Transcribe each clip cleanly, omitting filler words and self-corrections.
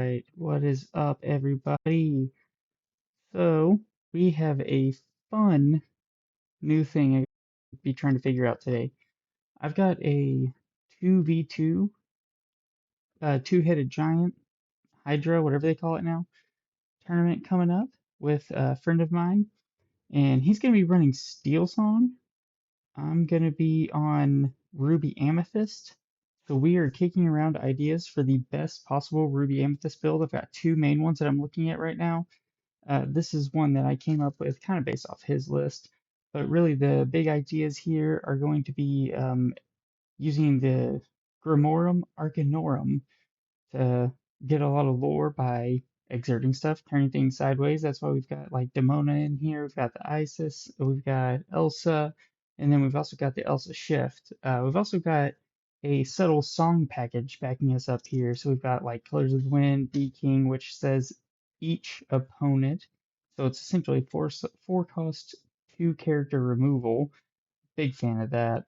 right, what is up, everybody? So, we have a fun new thing I'll be trying to figure out today. I've got a 2v2, two-headed giant, Hydra, whatever they call it now, tournament coming up with a friend of mine, and he's going to be running Steel Song. I'm going to be on Ruby Amethyst. So we are kicking around ideas for the best possible Ruby Amethyst build. I've got two main ones that I'm looking at right now. This is one that I came up with kind of based off his list, but really the big ideas here are going to be using the Grimorum Arcanorum to get a lot of lore by exerting stuff, turning things sideways. That's why we've got like Demona in here, we've got the Isis, we've got Elsa, and then we've also got the Elsa Shift. We've also got a subtle song package backing us up here. So we've got like Colors of the Wind, D King, which says each opponent. So it's essentially four cost, two character removal. Big fan of that.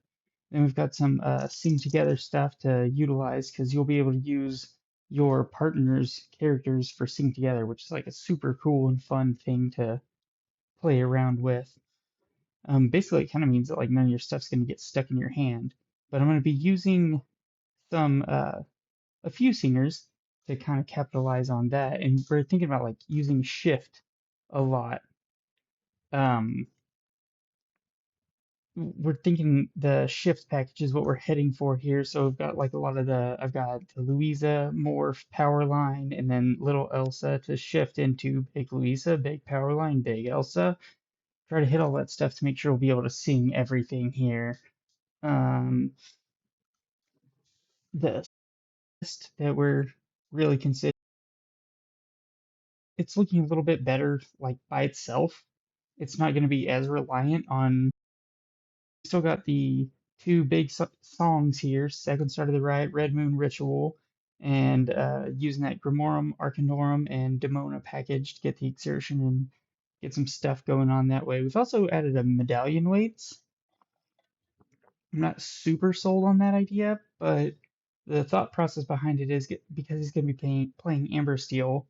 Then we've got some sing together stuff to utilize because you'll be able to use your partner's characters for sing together, which is like a super cool and fun thing to play around with. Basically, it kind of means that like none of your stuff's going to get stuck in your hand. But I'm going to be using some a few singers to kind of capitalize on that, and we're thinking about like using shift a lot. Um, we're thinking the shift package is what we're heading for here. So we've got like a lot of I've got the Louisa morph power line and then little Elsa to shift into big Louisa, big power line, big Elsa. Try to hit all that stuff to make sure we'll be able to sing everything here. Um, the list that we're really considering, it's looking a little bit better like by itself. It's not going to be as reliant on still got the two big songs here, Second Star to the Right, Red Moon Ritual, and using that Grimorum, Arcanorum, and Demona package to get the exertion and get some stuff going on that way. We've also added a medallion weights. I'm not super sold on that idea, but the thought process behind it is because he's going to be playing Amber Steel,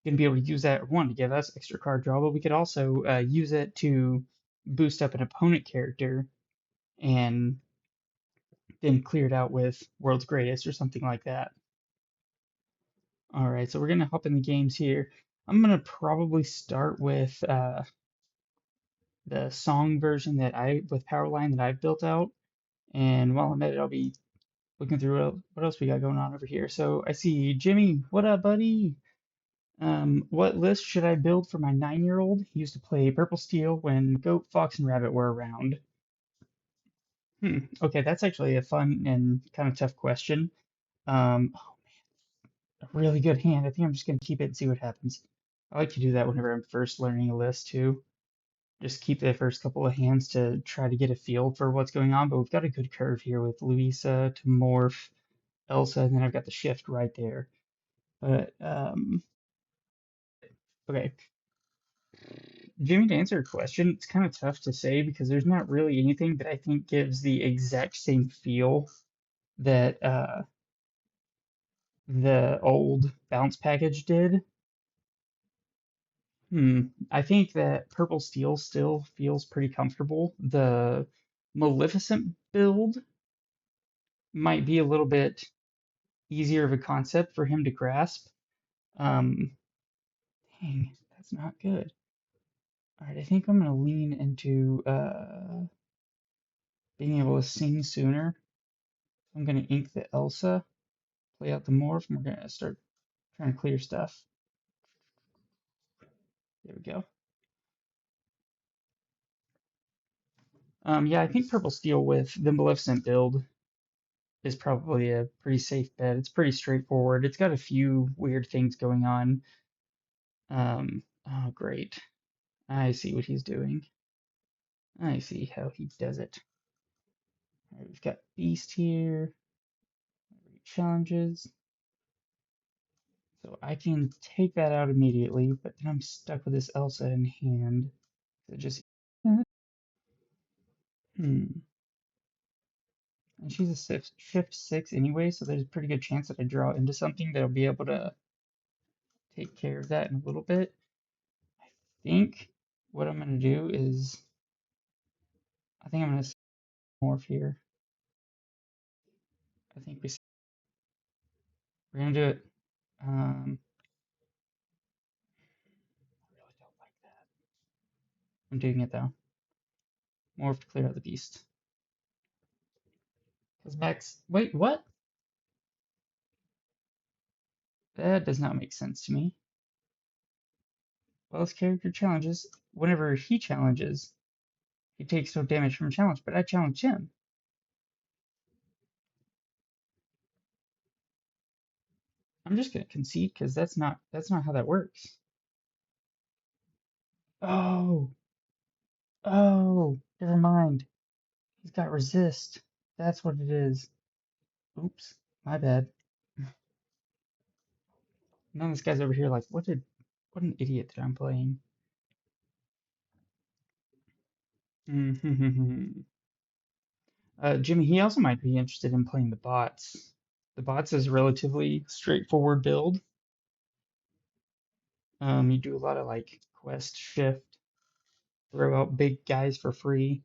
going to be able to use that one to give us extra card draw, but we could also use it to boost up an opponent character and then cleared out with World's Greatest or something like that. All right, so we're gonna hop in the games here. I'm gonna probably start with the song version that with Powerline that I've built out. And while I'm at it, I'll be looking through what else we got going on over here. So I see Jimmy, what up, buddy? What list should I build for my 9-year-old? He used to play Purple Steel when Goat, Fox, and Rabbit were around. Okay, that's actually a fun and kind of tough question. Oh, a really good hand. I think I'm just gonna keep it and see what happens. I like to do that whenever I'm first learning a list too. Just keep the first couple of hands to try to get a feel for what's going on. But we've got a good curve here with Louisa to morph, Elsa, and then I've got the shift right there. But okay, Jimmy, to answer your question, it's kind of tough to say because there's not really anything that I think gives the exact same feel that the old bounce package did. I think that Purple Steel still feels pretty comfortable. The Maleficent build might be a little bit easier of a concept for him to grasp. Um, Dang, that's not good. All right, I think I'm gonna lean into being able to sing sooner. I'm gonna ink the Elsa, play out the morph, and we're gonna start trying to clear stuff. There we go. Yeah, I think Purple Steel with the Maleficent build is probably a pretty safe bet. It's pretty straightforward. It's got a few weird things going on. Oh, great. I see what he's doing. I see how he does it. All right, we've got Beast here. Challenges. So I can take that out immediately, but then I'm stuck with this Elsa in hand. So just, hmm. And she's a shift 6 anyway, so there's a pretty good chance that I draw into something that'll be able to take care of that in a little bit. I think what I'm going to do is, I think I'm going to morph here. I think we're going to do it. I really don't like that. I'm doing it though. Morph to clear out the beast. Because Max, wait, what? That does not make sense to me. Well, his character challenges. Whenever he challenges, he takes no damage from a challenge, but I challenged him. I'm just gonna concede because that's not how that works. Oh, oh, never mind. He's got resist. That's what it is. Oops, my bad. Now this guy's over here like, what an idiot that I'm playing. Jimmy, he also might be interested in playing the bots. The bots is a relatively straightforward build. You do a lot of like quest shift, throw out big guys for free.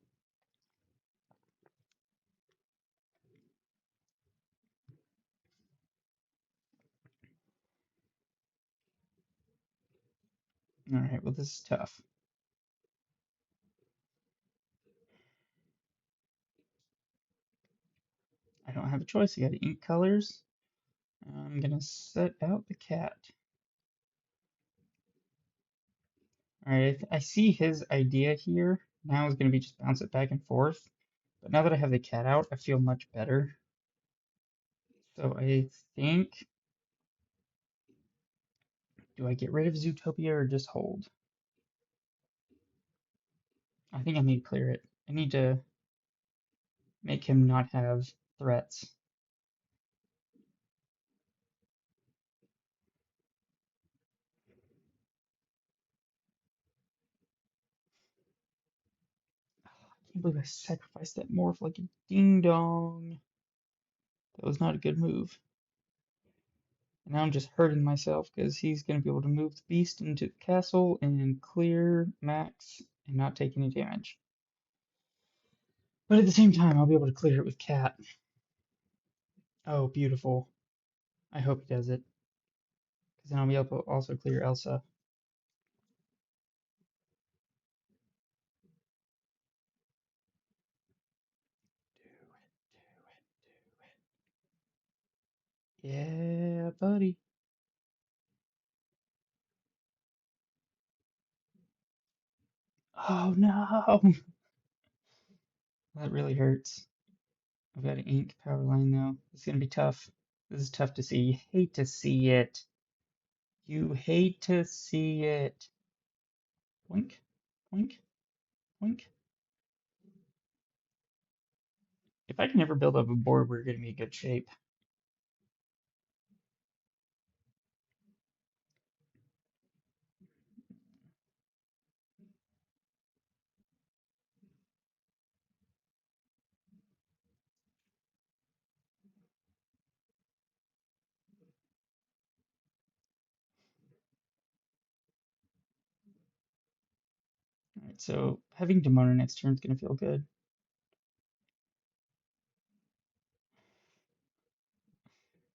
All right, well this is tough. I don't have a choice. I got to ink colors. I'm gonna set out the cat. All right, I see his idea here. Now is gonna be just bounce it back and forth. But now that I have the cat out, I feel much better. So I think, do I get rid of Zootopia or just hold? I think I need to clear it. I need to make him not have threats. I can't believe I sacrificed that morph like a ding dong. That was not a good move. And now I'm just hurting myself because he's going to be able to move the beast into the castle and clear Max and not take any damage. But at the same time, I'll be able to clear it with Cat. Oh, beautiful. I hope he does it. Because then I'll be able to also clear Elsa. Do it, do it, do it. Yeah, buddy. Oh no! That really hurts. I've got an ink power line though. It's gonna be tough. This is tough to see. You hate to see it. You hate to see it. Blink, blink, blink. If I can ever build up a board, we're gonna be in good shape. Alright, so having Demona next turn is gonna feel good.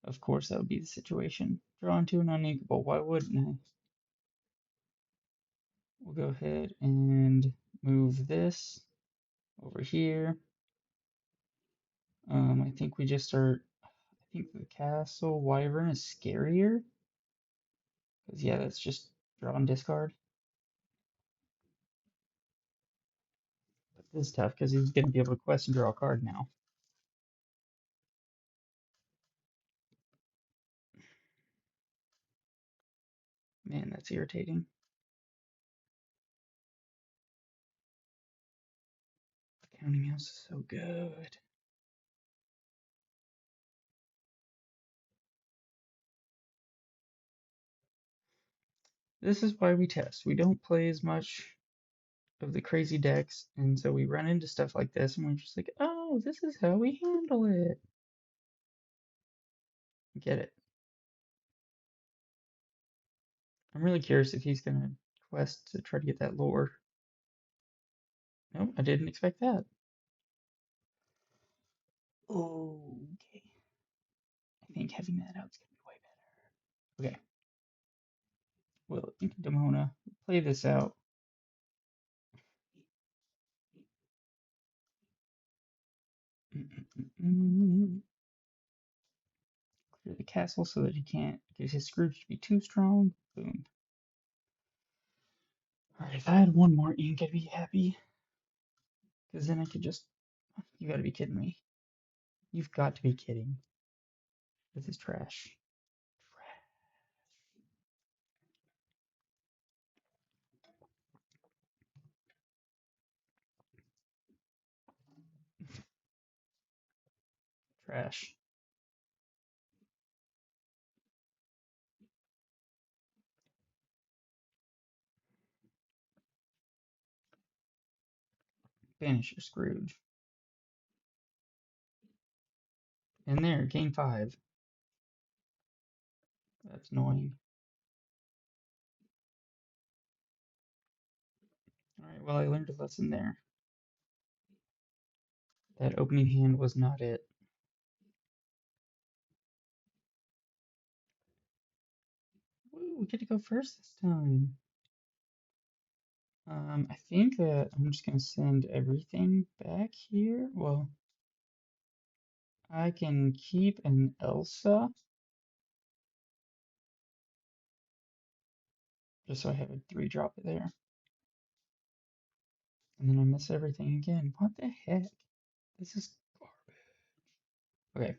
Of course, that would be the situation. Draw into an uninkable. Why wouldn't I? We'll go ahead and move this over here. I think we just start. I think the castle wyvern is scarier. Because, yeah, that's just draw and discard. But this is tough because he's going to be able to quest and draw a card now. Man, that's irritating. Counting house is so good. This is why we test. We don't play as much of the crazy decks, and so we run into stuff like this, and we're just like, oh, this is how we handle it. Get it? I'm really curious if he's gonna quest to try to get that lore. Nope, I didn't expect that. Okay. I think having that out is gonna be way better. Okay. Well, I think Demona, play this out. Clear the castle so that he can't get his Scrooge to be too strong. Boom. Alright, if I had one more ink, I'd be happy. Because then I could just. You gotta be kidding me. You've got to be kidding. This is trash. Trash. Banish your Scrooge. And there, gain 5. That's annoying. Alright, well, I learned a lesson there. That opening hand was not it. Woo, we get to go first this time. I think that I'm just gonna send everything back here. Well, I can keep an Elsa, just so I have a 3-drop there. And then I miss everything again. What the heck? This is garbage. Okay.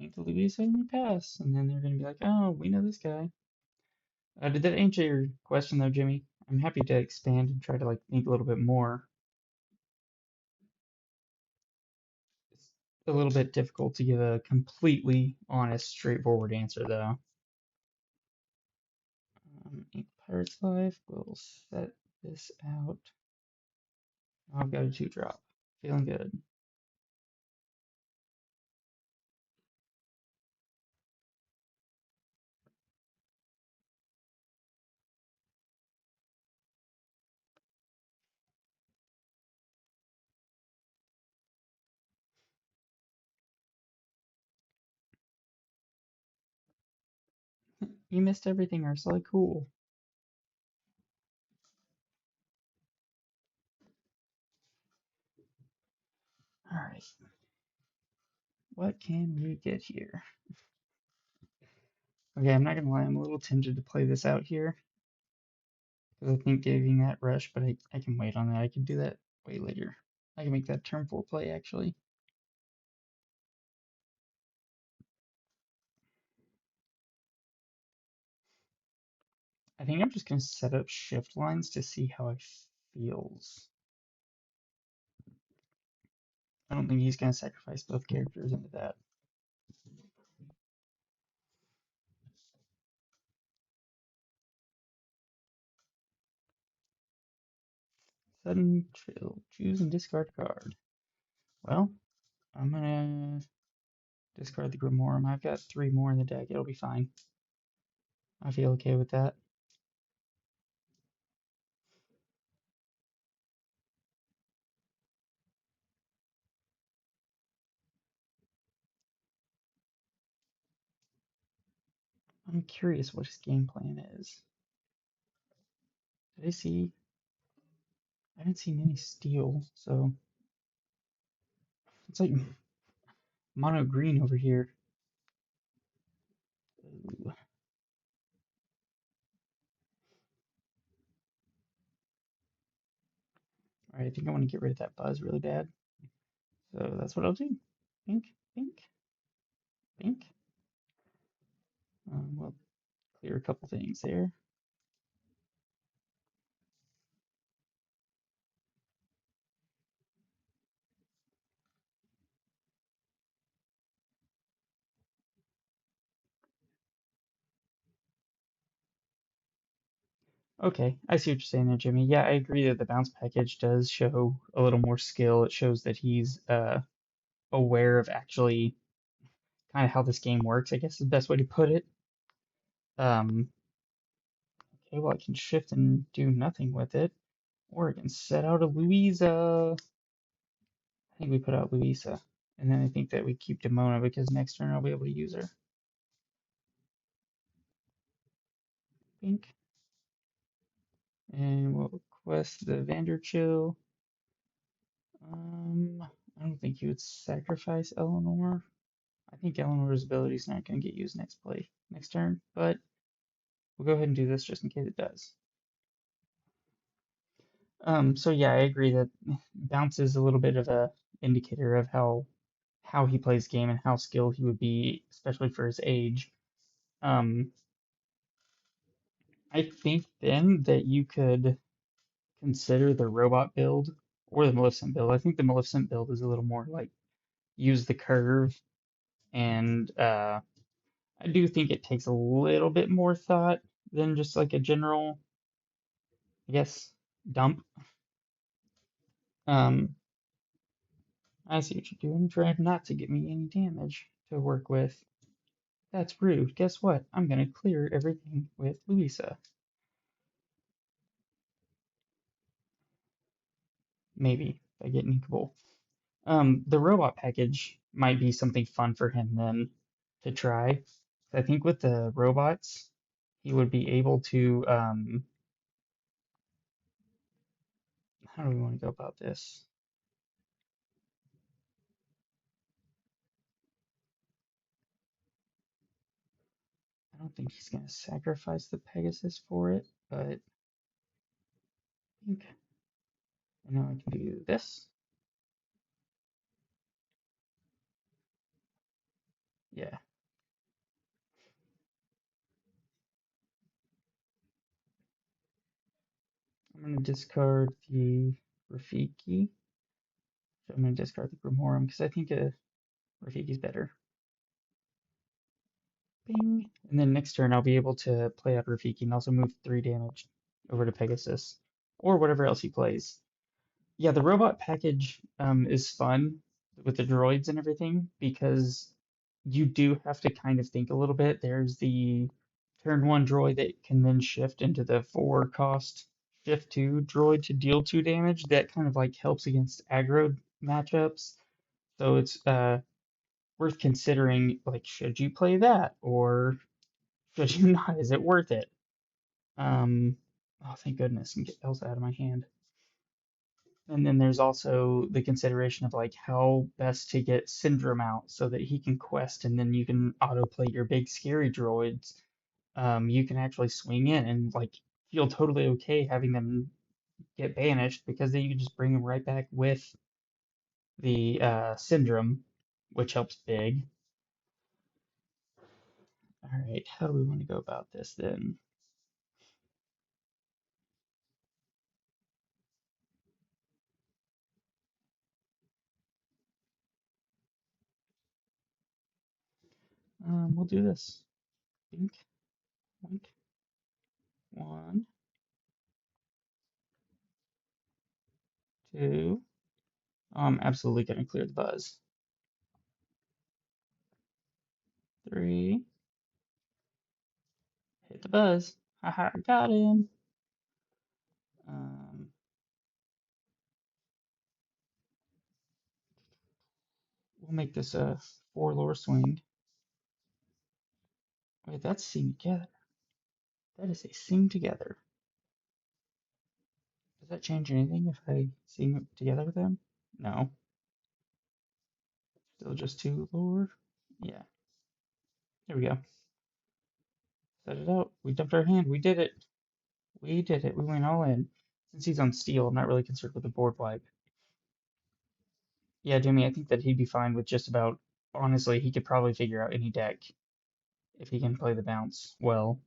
Ain't the Luis only pass. And then they're gonna be like, oh, we know this guy. Did that answer your question though, Jimmy? I'm happy to expand and try to like think a little bit more. It's a little bit difficult to give a completely honest, straightforward answer though. Ink Pirate's Life, we'll set this out. Oh, I've got a 2-drop. Feeling good. You missed everything, Ursula. Cool. Alright. What can we get here? Okay, I'm not gonna lie, I'm a little tempted to play this out here. Because I think giving that rush, but I can wait on that. I can do that way later. I can make that turn 4 play, actually. I think I'm just gonna set up shift lines to see how it feels. I don't think he's gonna sacrifice both characters into that. Sudden chill. Choose and discard a card. Well, I'm gonna discard the Grimoire. I've got 3 more in the deck. It'll be fine. I feel okay with that. I'm curious what his game plan is. Did I see? I haven't seen any steel, so it's like mono green over here. Ooh. Alright, I think I want to get rid of that buzz really bad. So that's what I'll do. Pink, pink, pink. We'll clear a couple things there. Okay, I see what you're saying there, Jimmy. Yeah, I agree that the bounce package does show a little more skill. It shows that he's aware of actually kind of how this game works, I guess is the best way to put it. Um, okay, well, I can shift and do nothing with it. Or I can set out a Louisa. I think we put out Louisa. And then I think that we keep Demona because next turn I'll be able to use her. Pink. And we'll quest the Vanderchill. I don't think you would sacrifice Eleanor. I think Eleanor's ability is not going to get used next turn, but we'll go ahead and do this just in case it does. So yeah, I agree that bounce is a little bit of a indicator of how he plays game and how skilled he would be, especially for his age. Um, I think then that you could consider the robot build or the Maleficent build. I think the Maleficent build is a little more like use the curve, and I do think it takes a little bit more thought than just like a general, I guess, dump. Um, I see what you're doing, trying not to give me any damage to work with. That's rude. Guess what? I'm gonna clear everything with Louisa. Maybe if I get Inkable. The robot package might be something fun for him then to try. I think with the robots, he would be able to, how do we want to go about this? I don't think he's going to sacrifice the Pegasus for it, but I think I know I can do this. Yeah, I'm going to discard the Rafiki. So I'm going to discard the Grimorum because I think Rafiki's better. Bing. And then next turn I'll be able to play out Rafiki and also move 3 damage over to Pegasus or whatever else he plays. Yeah, the robot package is fun with the droids and everything because you do have to kind of think a little bit. There's the turn 1 droid that can then shift into the 4 cost shift 2 droid to deal 2 damage. That kind of like helps against aggro matchups. So it's worth considering, like, should you play that or should you not? Is it worth it? Oh, thank goodness, and get Elsa out of my hand. And then there's also the consideration of like how best to get Syndrome out so that he can quest and then you can autoplay your big scary droids. You can actually swing in and like feel totally okay having them get banished because then you can just bring them right back with the Syndrome, which helps big. All right, how do we want to go about this then? We'll do this. Blink, blink, one, two. I'm absolutely gonna clear the buzz. 3. Hit the buzz. Haha, got him. Um, we'll make this a 4 lore swing. Wait, that's sing together. That is a sing together. Does that change anything if I sing together with them? No. Still just 2 lore? Yeah. There we go. Set it out. We dumped our hand. We did it. We did it. We went all in. Since he's on steel, I'm not really concerned with the board wipe. Yeah, Jimmy, I think that he'd be fine with just about, honestly, he could probably figure out any deck if he can play the bounce well.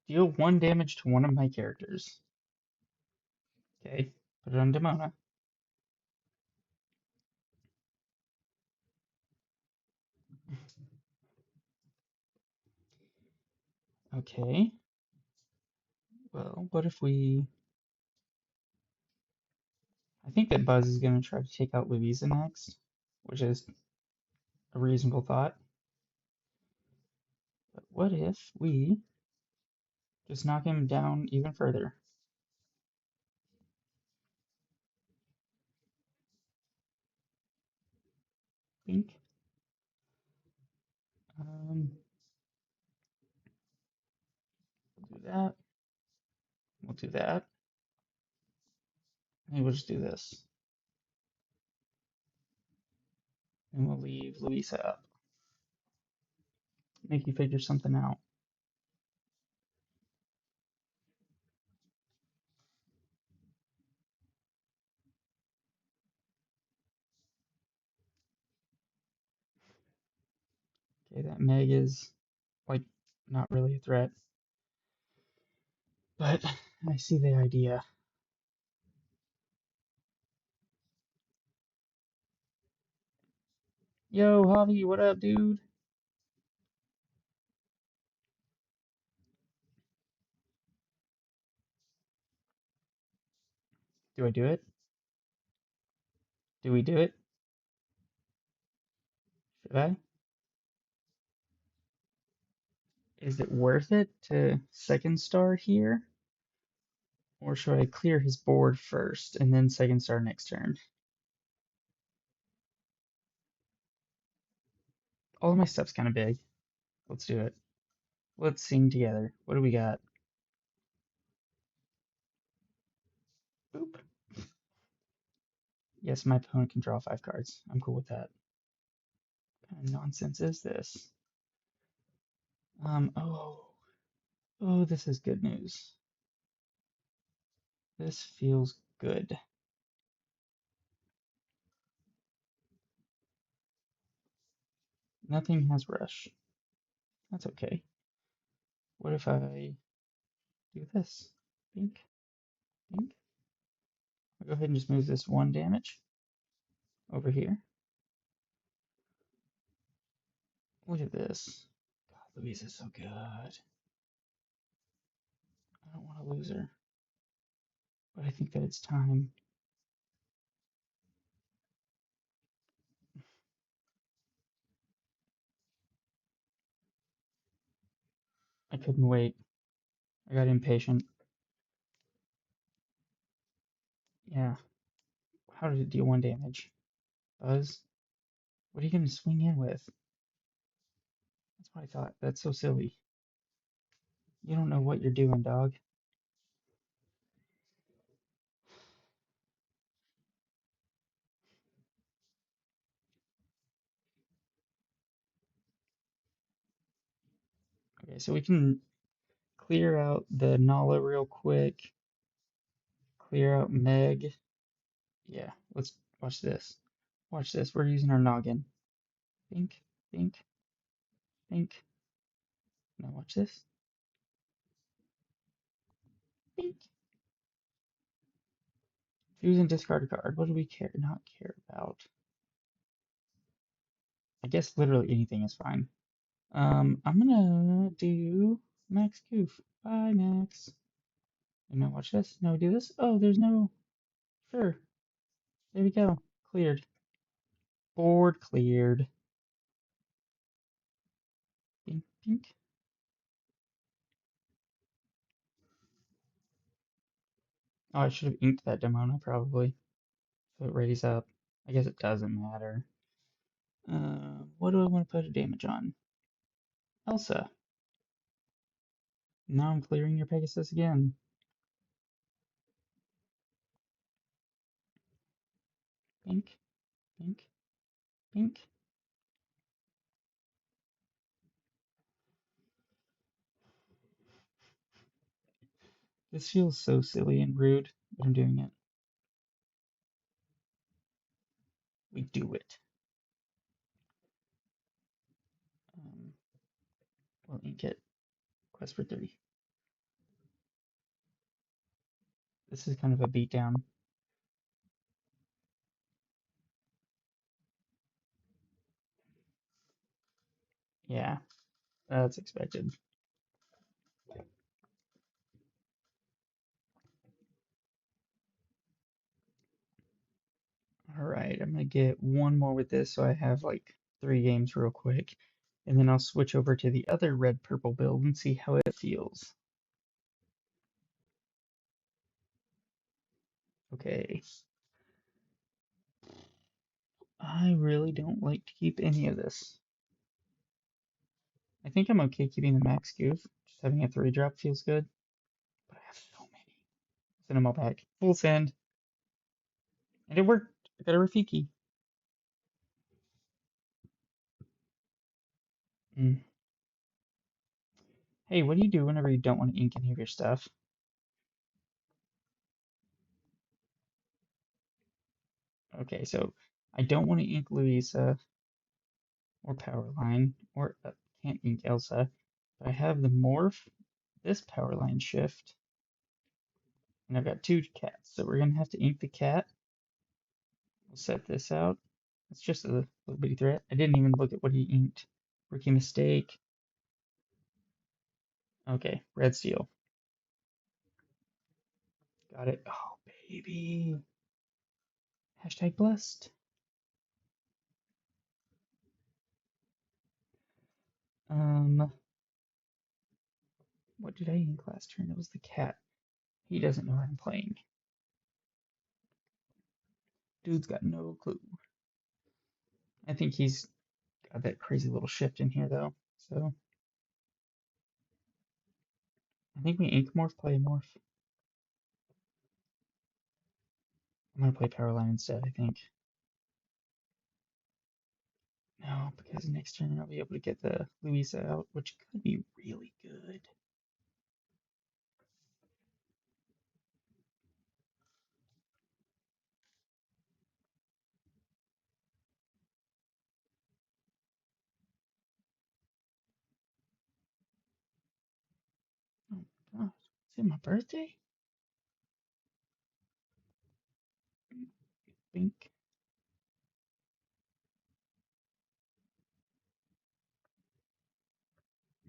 Deal 1 damage to one of my characters. Okay, put it on Demona. Okay. Well, what if we... I think that Buzz is going to try to take out Louisa next, which is a reasonable thought. But what if we just knock him down even further? Think. We'll do that. We'll do that. And we'll just do this. And we'll leave Louisa up. Make you figure something out. Okay, that Meg is, like, not really a threat. But I see the idea. Yo, Javi, what up, dude? Do I do it? Do we do it? Should I? Is it worth it to second star here? Or should I clear his board first and then second star next turn? All of my stuff's kind of big. Let's do it. Let's sing together. What do we got? Boop. Yes, my opponent can draw 5 cards. I'm cool with that. What kind of nonsense is this? Oh, this is good news. This feels good. Nothing has rush. That's okay. What if I do this? Bink, bink. I'll go ahead and just move this 1 damage over here. Look at this. God, Louise is so good. I don't want to lose her, but I think that it's time. I couldn't wait. I got impatient. Yeah. How did it deal 1 damage? Buzz? What are you going to swing in with? That's what I thought. That's so silly. You don't know what you're doing, dog. Okay, so we can clear out the Nala real quick. Clear out Meg. Yeah, let's watch this. Watch this. We're using our noggin. Think, think, think. Now watch this. Think. Choose and discard a card. What do we not care about? I guess literally anything is fine. I'm gonna do Max Goof. Bye, Max. And now watch this. Now we do this. Oh, there's no. Sure. There we go. Cleared. Board cleared. Bink, bink. Oh, I should have inked that Demona probably. So it readies up. I guess it doesn't matter. What do I want to put a damage on? Elsa. Now I'm clearing your Pegasus again. Bink, bink, bink. This feels so silly and rude, but I'm doing it. We do it. We'll ink it. Quest for 3. This is kind of a beatdown. Yeah, that's expected. All right, I'm gonna get one more with this so I have like 3 games real quick. And then I'll switch over to the other red-purple build and see how it feels. Okay. I really don't like to keep any of this. I think I'm okay keeping the max goof. Just having a 3-drop feels good. But I have so many. Send them all back. Full send. And it worked. I got a Rafiki. Mm. Hey, what do you do whenever you don't want to ink any of your stuff? Okay, so I don't want to ink Louisa or Powerline or can't ink Elsa. But I have the morph, this Powerline shift, and I've got 2 cats. So we're gonna have to ink the cat. We'll set this out. It's just a little bitty threat. I didn't even look at what he inked. Rookie mistake. Okay, red steel. Got it. Oh, baby. Hashtag blessed. What did I ink last turn? It was the cat. He doesn't know I'm playing. Dude's got no clue. I think he's got that crazy little shift in here, though. So I think we ink morph, play morph. I'm gonna play Powerline instead, I think. No, because next turn I'll be able to get the Louisa out, which could be really good. Oh gosh, is it my birthday? Bink.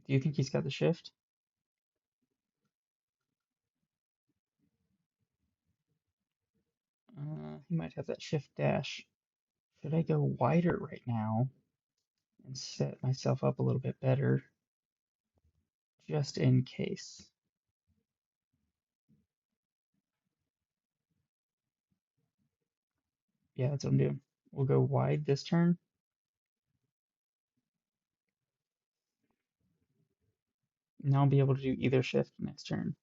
Do you think he's got the shift? He might have that shift dash. Should I go wider right now and set myself up a little bit better, just in case? Yeah, that's what I'm doing. We'll go wide this turn. Now I'll be able to do either shift next turn.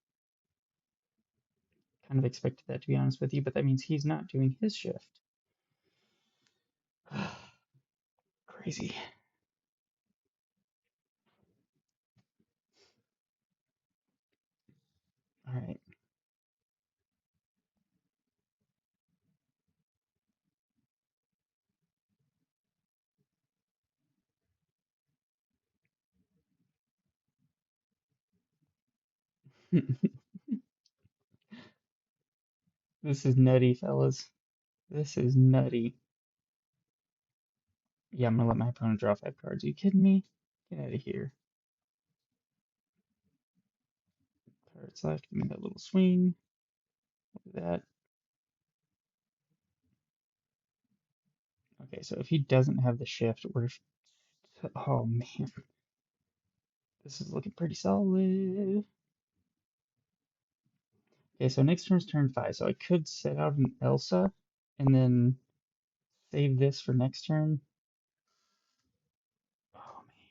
Kind of expected that, to be honest with you, but that means he's not doing his shift. Crazy. All right. This is nutty, fellas. This is nutty. Yeah, I'm gonna let my opponent draw 5 cards. Are you kidding me? Get out of here. Cards left. Give me that little swing. Look at that. Okay, so if he doesn't have the shift, we're... Oh, man. This is looking pretty solid. Okay, so next turn's turn 5. So I could set out an Elsa and then save this for next turn. Oh, man.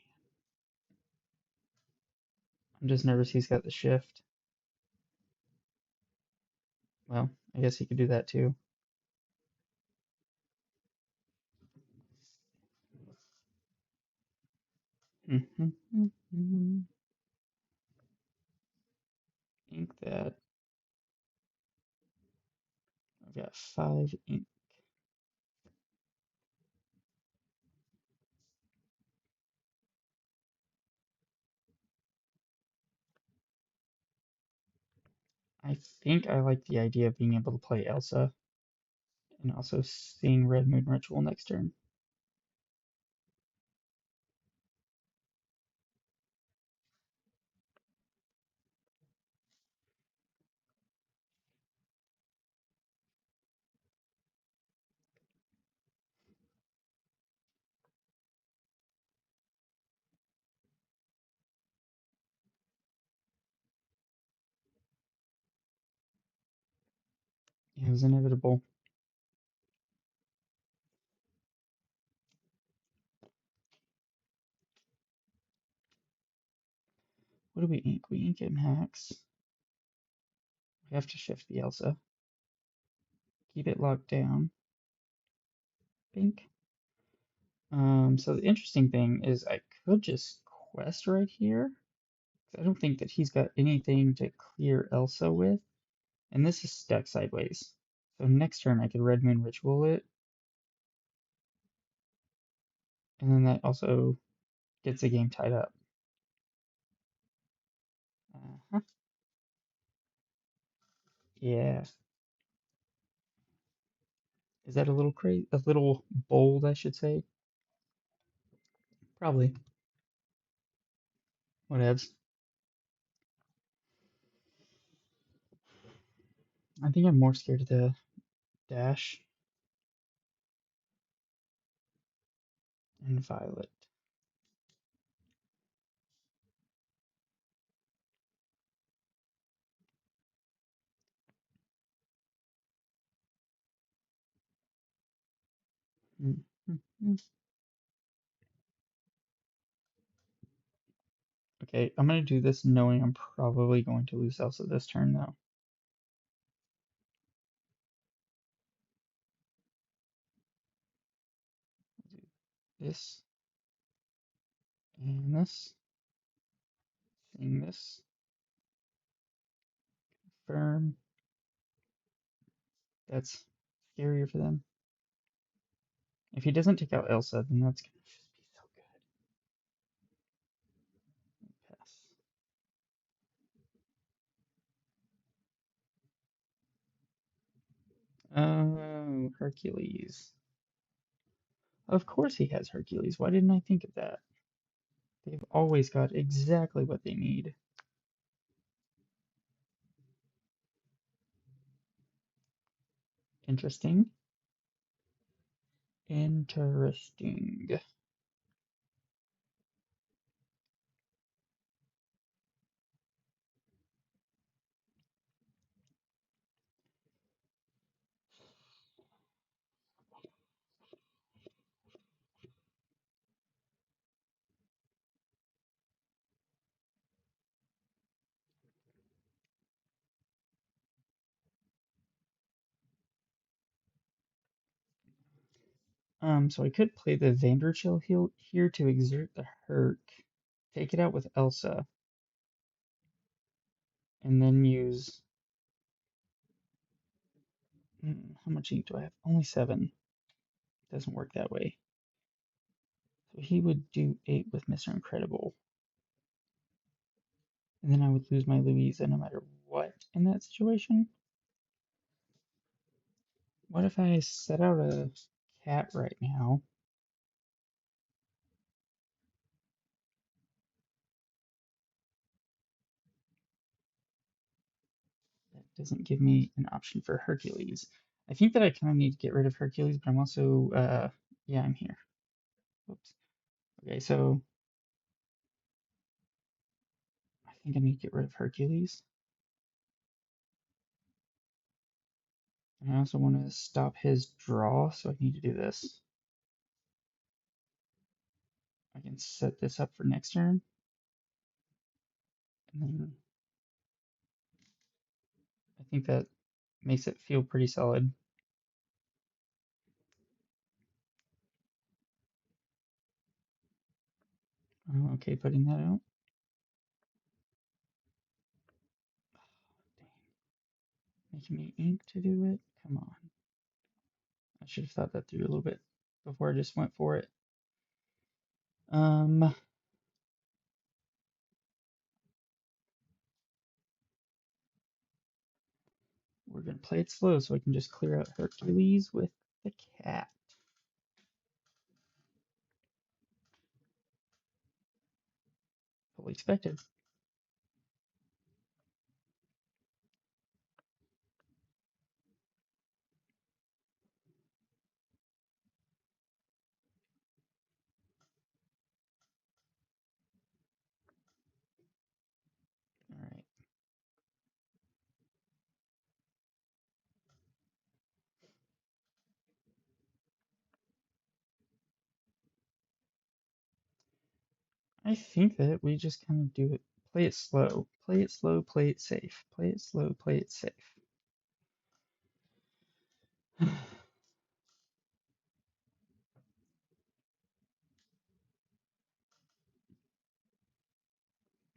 I'm just nervous he's got the shift. Well, I guess he could do that too. Ink that. I've got 5 ink. I think I like the idea of being able to play Elsa and also seeing Red Moon Ritual next turn. It was inevitable. What do we ink? We ink it Max. We have to shift the Elsa. Keep it locked down. Pink. So the interesting thing is I could just quest right here. I don't think that he's got anything to clear Elsa with. And this is stuck sideways. So next turn I could Red Moon Ritual it. And then that also gets the game tied up. Uh-huh. Yeah. Is that a little crazy? A little bold, I should say? Probably. Whatevs. I think I'm more scared of the dash and violet. Mm -hmm. Okay, I'm gonna do this knowing I'm probably going to lose Elsa this turn though. Do this and this. Seeing this. Confirm. That's scarier for them. If he doesn't take out Elsa, then that's gonna just be so good. Pass. Oh, Hercules. Of course he has Hercules. Why didn't I think of that? They've always got exactly what they need. Interesting. Interesting. So I could play the Vanderchill here to exert the Herc, take it out with Elsa, and then use. How much ink do I have? Only 7. Doesn't work that way. So he would do 8 with Mr. Incredible. And then I would lose my Louisa no matter what in that situation. What if I set out a cat right now? That doesn't give me an option for Hercules. I think that I kind of need to get rid of Hercules, but I'm also, yeah, I'm here. Whoops. Okay, so I think I need to get rid of Hercules. And I also want to stop his draw, so I need to do this. I can set this up for next turn. And then I think that makes it feel pretty solid. Okay, putting that out. Making me ink to do it? Come on. I should have thought that through a little bit before I just went for it. We're going to play it slow so I can just clear out Hercules with the cat. Fully expected. All right. I think that we just kind of do it, play it slow, play it slow, play it safe, play it slow, play it safe.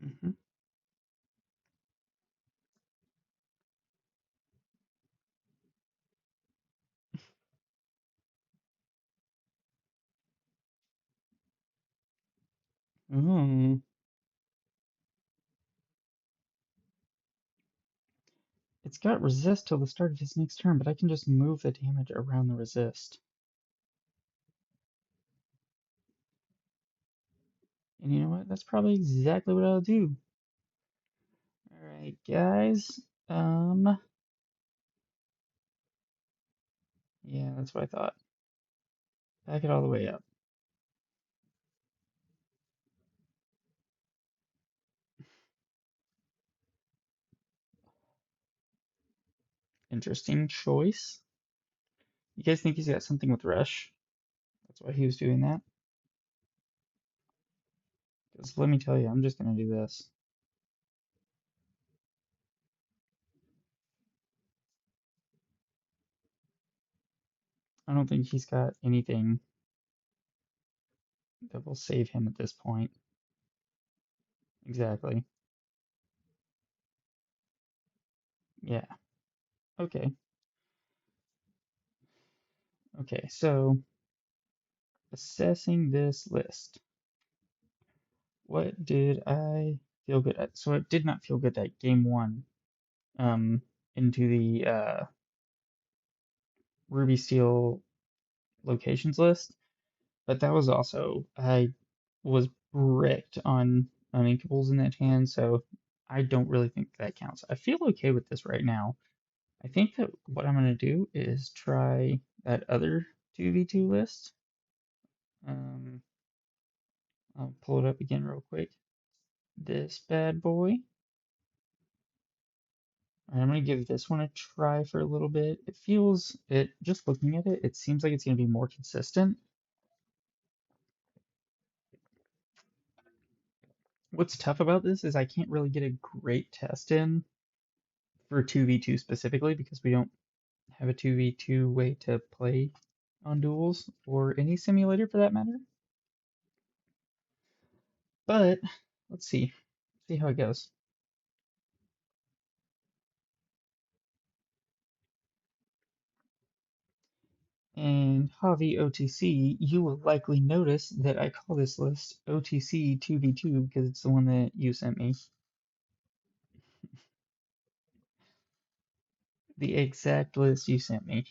hmm Oh, it's got resist till the start of his next turn, but I can just move the damage around the resist. And you know what? That's probably exactly what I'll do. Alright, guys. Yeah, that's what I thought. Back it all the way up. Interesting choice. You guys think he's got something with Rush? That's why he was doing that? Because let me tell you, I'm just gonna do this. I don't think he's got anything that will save him at this point. Exactly. Yeah. Okay. Okay, so assessing this list. What did I feel good at? So it did not feel good at game one. Into the Ruby Steel locations list. But that was also, I was bricked on uninkables in that hand, so I don't really think that counts. I feel okay with this right now. I think that what I'm going to do is try that other 2v2 list. I'll pull it up again real quick. This bad boy. I'm going to give this one a try for a little bit. It feels, just looking at it, it seems like it's going to be more consistent. What's tough about this is I can't really get a great test in for 2v2 specifically because we don't have a 2v2 way to play on duels or any simulator for that matter. But let's see how it goes. And Javi OTC, you will likely notice that I call this list OTC 2v2 because it's the one that you sent me. The exact list you sent me.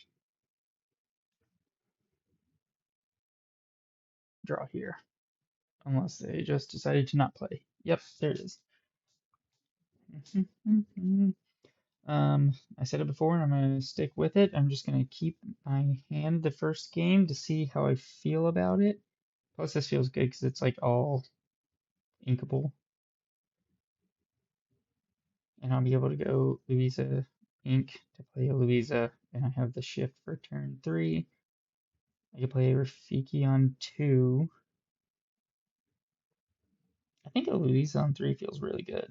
Draw here. Unless they just decided to not play. Yep, there it is. I said it before and I'm going to stick with it. I'm just going to keep my hand the first game to see how I feel about it. Plus, this feels good because it's like all inkable. And I'll be able to go Louisa ink to play a Louisa, and I have the shift for turn 3. I can play Rafiki on 2. I think a Louisa on 3 feels really good.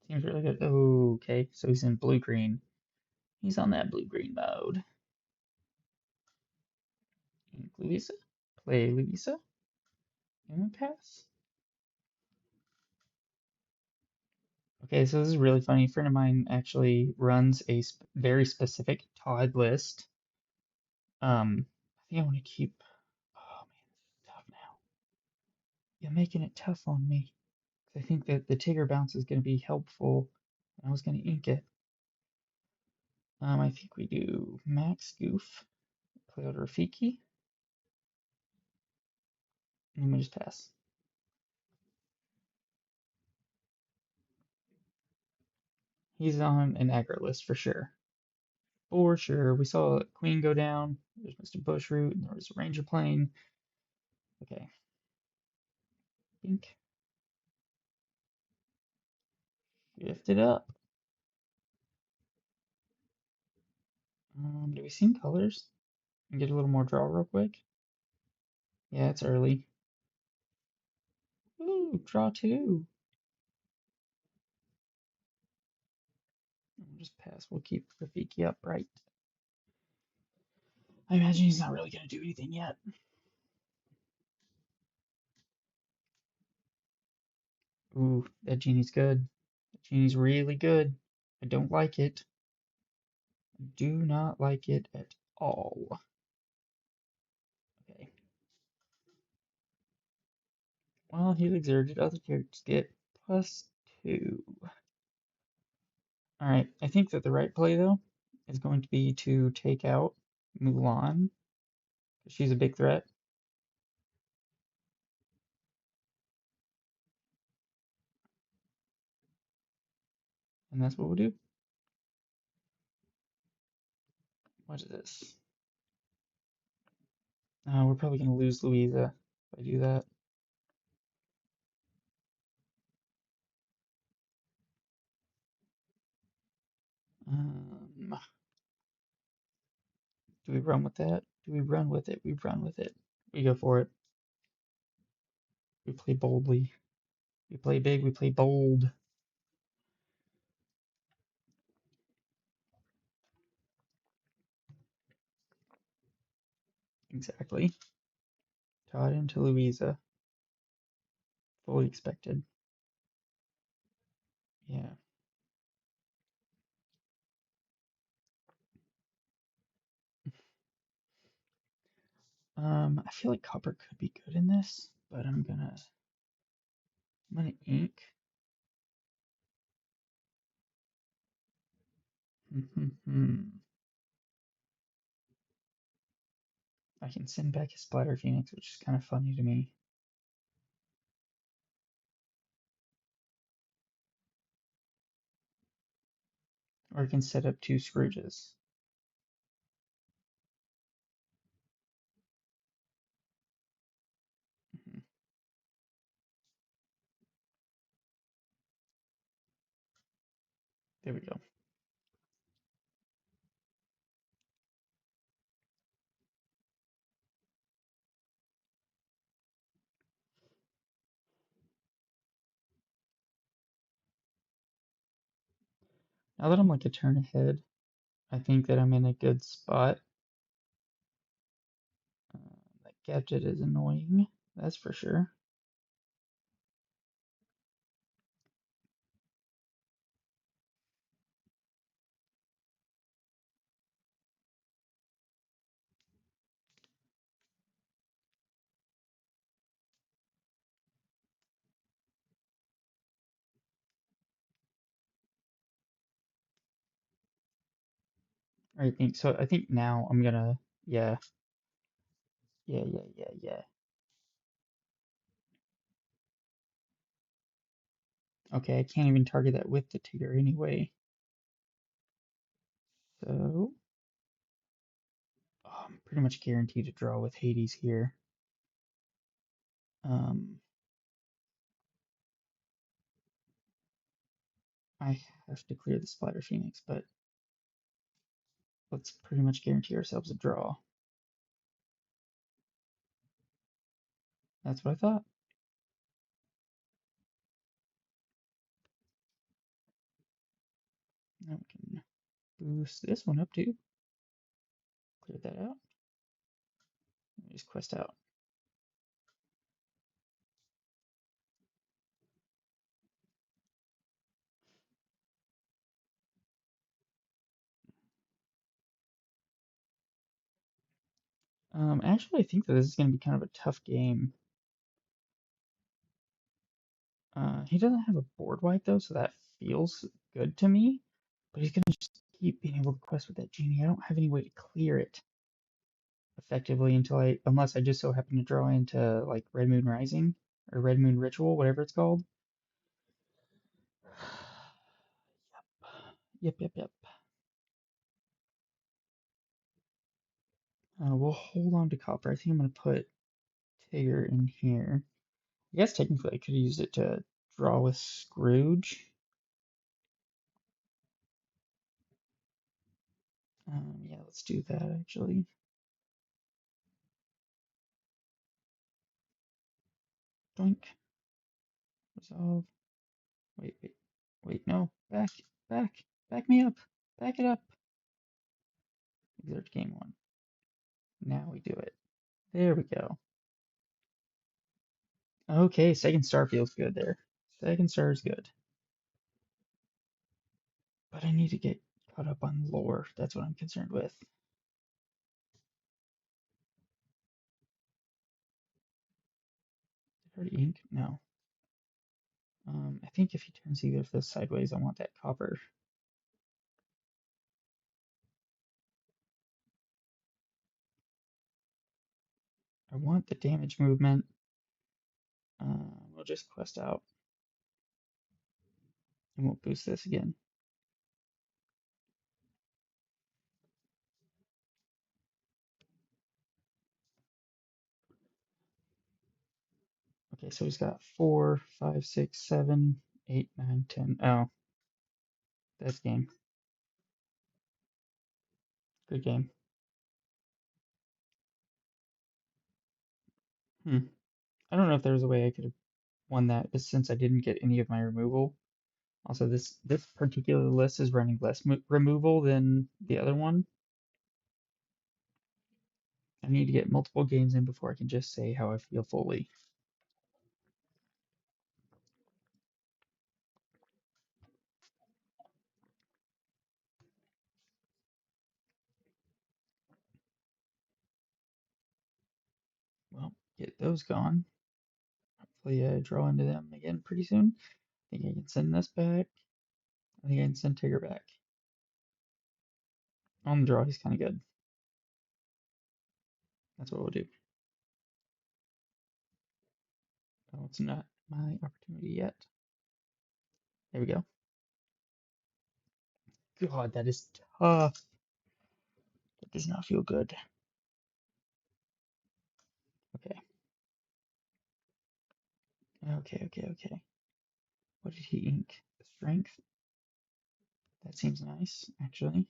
Seems really good. Oh, okay, so he's in blue-green. He's on that blue-green mode. Ink Louisa. Play Louisa. And pass. Okay, so this is really funny. A friend of mine actually runs a very specific Todd list. I think I want to keep. Oh man, this is tough now. You're making it tough on me. I think that the Tigger bounce is going to be helpful. I was going to ink it. I think we do Max Goof, play out Rafiki, and we just pass. He's on an aggro list for sure. For sure. We saw Queen go down. There's Mr. Bushroot, and there was a Ranger plane. Okay. Bink. Lift it up. Do we see colors? And get a little more draw real quick? Yeah, it's early. Ooh, draw two. We'll just pass. We'll keep Rafiki upright. I imagine he's not really going to do anything yet. Ooh, that genie's good. That genie's really good. I don't like it. I do not like it at all. Okay. Well, he exerted. Other characters get +2. Alright, I think that the right play, though, is going to be to take out Mulan. She's a big threat. And that's what we'll do. What is this? We're probably going to lose Louisa if I do that. Um, do we run with that? Do we run with it? We run with it. We go for it. We play boldly. We play big. We play bold. Exactly. Todd into Louisa. Fully expected. Yeah. I feel like copper could be good in this, but I'm gonna ink. I can send back a Splatter Phoenix, which is kind of funny to me. Or I can set up 2 Scrooges. Mhm. There we go. Now that I'm like a turn ahead, I think that I'm in a good spot. That gadget is annoying, that's for sure. I think so. I think now I'm gonna, yeah, yeah. Okay, I can't even target that with the Tigger anyway. So, I'm pretty much guaranteed to draw with Hades here. I have to clear the Splatter Phoenix, but let's pretty much guarantee ourselves a draw. That's what I thought. Now we can boost this one up too. Clear that out. Just quest out. Actually, I think that this is going to be kind of a tough game. He doesn't have a board wipe though, so that feels good to me. But he's going to just keep being able to quest with that genie. I don't have any way to clear it effectively unless I just so happen to draw into like Red Moon Rising or Red Moon Ritual, whatever it's called. Yep. We'll hold on to copper. I think I'm going to put Tigger in here. I guess technically I could use it to draw with Scrooge. Yeah, let's do that actually. Doink. Resolve. Wait, wait, wait, no. Back, back me up. Back it up. Exert game one. Now we do it. There we go. Okay, second star feels good there. Second star is good. But I need to get caught up on lore. That's what I'm concerned with. Already ink? No. I think if he turns either of those sideways, I want that copper. I want the damage movement. We'll just quest out. And we'll boost this again. Okay, so he's got 4, 5, 6, 7, 8, 9, 10. Oh, that's game. Good game. I don't know if there was a way I could have won that, but since I didn't get any of my removal. Also, this particular list is running less removal than the other one. I need to get multiple games in before I can just say how I feel fully. Well, get those gone. Hopefully I draw into them again pretty soon. I think I can send this back. I think I can send Tigger back. On the draw, he's kind of good. That's what we'll do. Oh, it's not my opportunity yet. There we go. God, that is tough. That does not feel good. Okay. Okay. What did he ink? Strength? That seems nice, actually.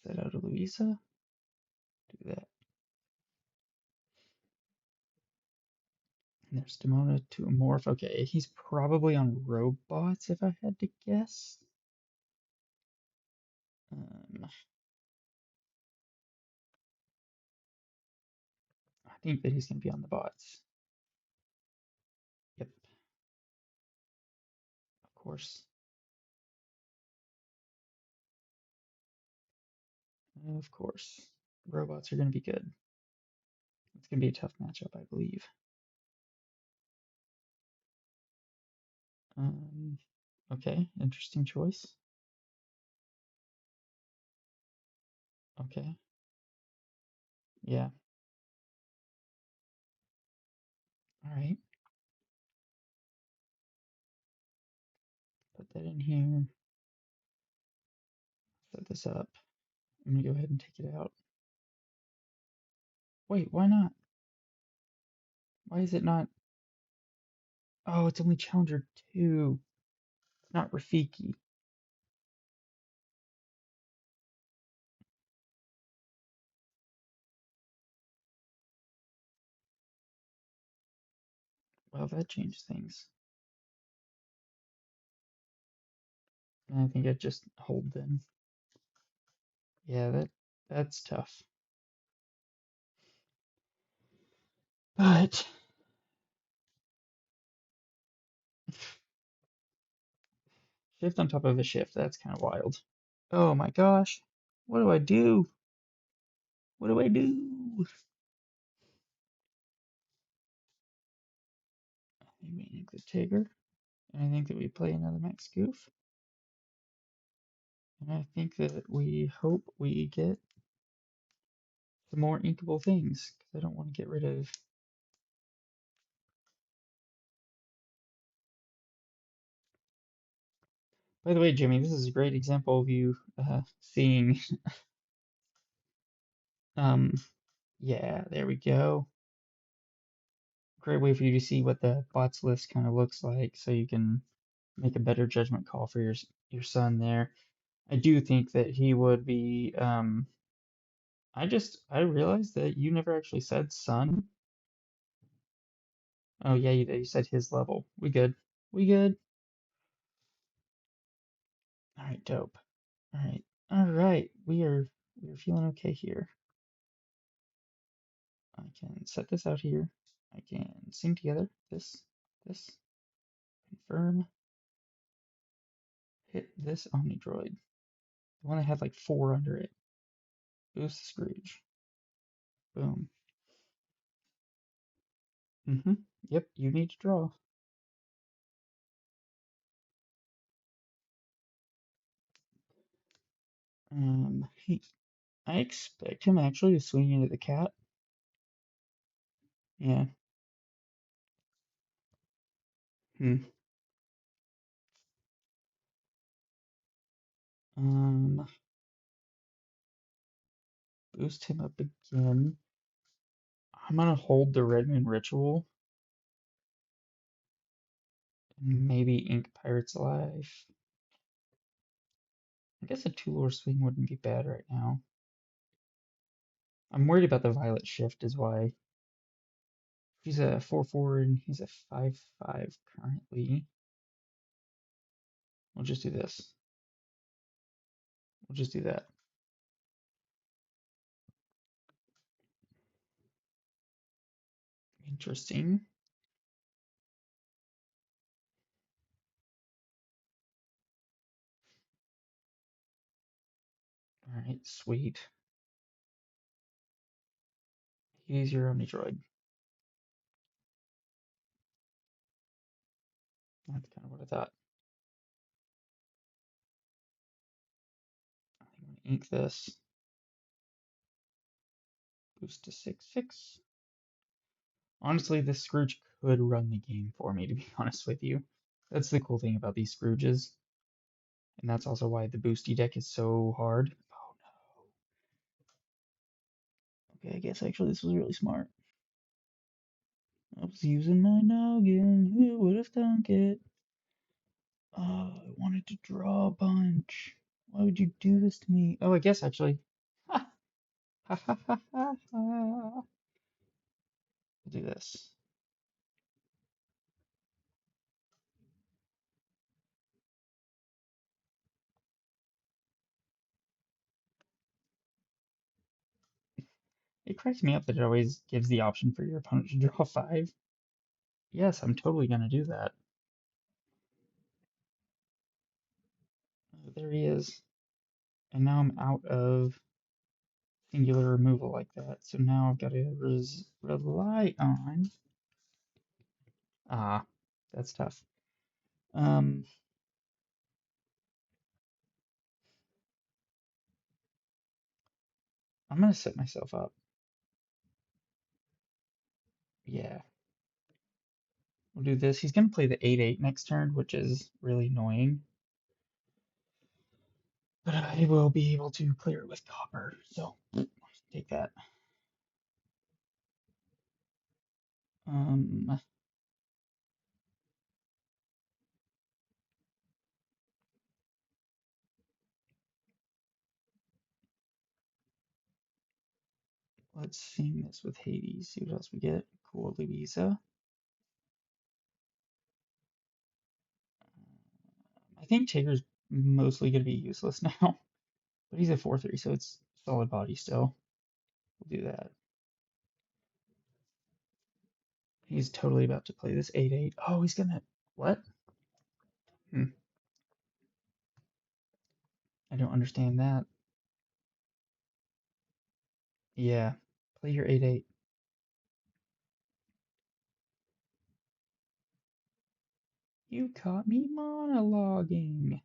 Set out a Louisa. Do that. And there's Demona to a Morph. Okay, he's probably on robots if I had to guess. I think that he's going to be on the bots. Yep, of course. Of course. Robots are going to be good. It's going to be a tough matchup, I believe. Okay, interesting choice. Okay, yeah. All right. Put that in here. Set this up. I'm going to go ahead and take it out. Wait, why not? Why is it not? Oh, it's only Challenger 2. It's not Rafiki. Well, that changed things. And I think I just hold then. Yeah, that's tough. But shift on top of a shift, that's kind of wild. Oh my gosh. What do I do? What do I do? I think we ink the Tigger. And I think that we play another Max Goof. And I think that we hope we get some more inkable things. Because I don't want to get rid of. By the way, Jimmy, this is a great example of you seeing. Yeah, there we go. Great way for you to see what the bots list kind of looks like, so you can make a better judgment call for your son there. I do think that he would be. I realized that you never actually said son. Oh yeah, you said his level. We good. We good? All right, dope. All right, all right. We are feeling okay here. I can set this out here. I can sing together this, confirm, hit this Omnidroid. The one that had like four under it. Boost Scrooge. Boom. Mm-hmm. Yep, you need to draw. He, I expect him actually to swing into the cat. Yeah. Hmm. Um, boost him up again. I'm gonna hold the Red Moon Ritual and maybe Ink Pirate's Life. I guess a two-lore swing wouldn't be bad right now. I'm worried about the Violet Shift is why. He's a 4/4 and he's a 5/5 currently. We'll just do this. We'll just do that. Interesting. All right, sweet. Use your Omnidroid. That's kind of what I thought. I think I'm gonna ink this. Boost to 6/6. Honestly, this Scrooge could run the game for me, to be honest with you. That's the cool thing about these Scrooges. And that's also why the boosty deck is so hard. Oh no. Okay, I guess actually this was really smart. I was using my noggin. Who would have thunk it? Oh, I wanted to draw a bunch. Why would you do this to me? Oh, I guess actually. Ha ha ha ha ha ha. We'll do this. It cracks me up that it always gives the option for your opponent to draw five. Yes, I'm totally gonna do that. Oh, there he is. And now I'm out of singular removal like that. So now I've got to rely on. Ah, that's tough. Um, I'm gonna set myself up. Yeah, we'll do this. He's gonna play the 8/8 next turn, which is really annoying. But I will be able to clear it with copper. So take that. Um, let's sing this with Hades. See what else we get. Cool, Louisa. I think Tigger's mostly gonna be useless now, but he's a 4/3, so it's solid body still. We'll do that. He's totally about to play this 8/8. Oh, he's gonna what? Hmm. I don't understand that. Yeah, play your 8/8. You caught me monologuing.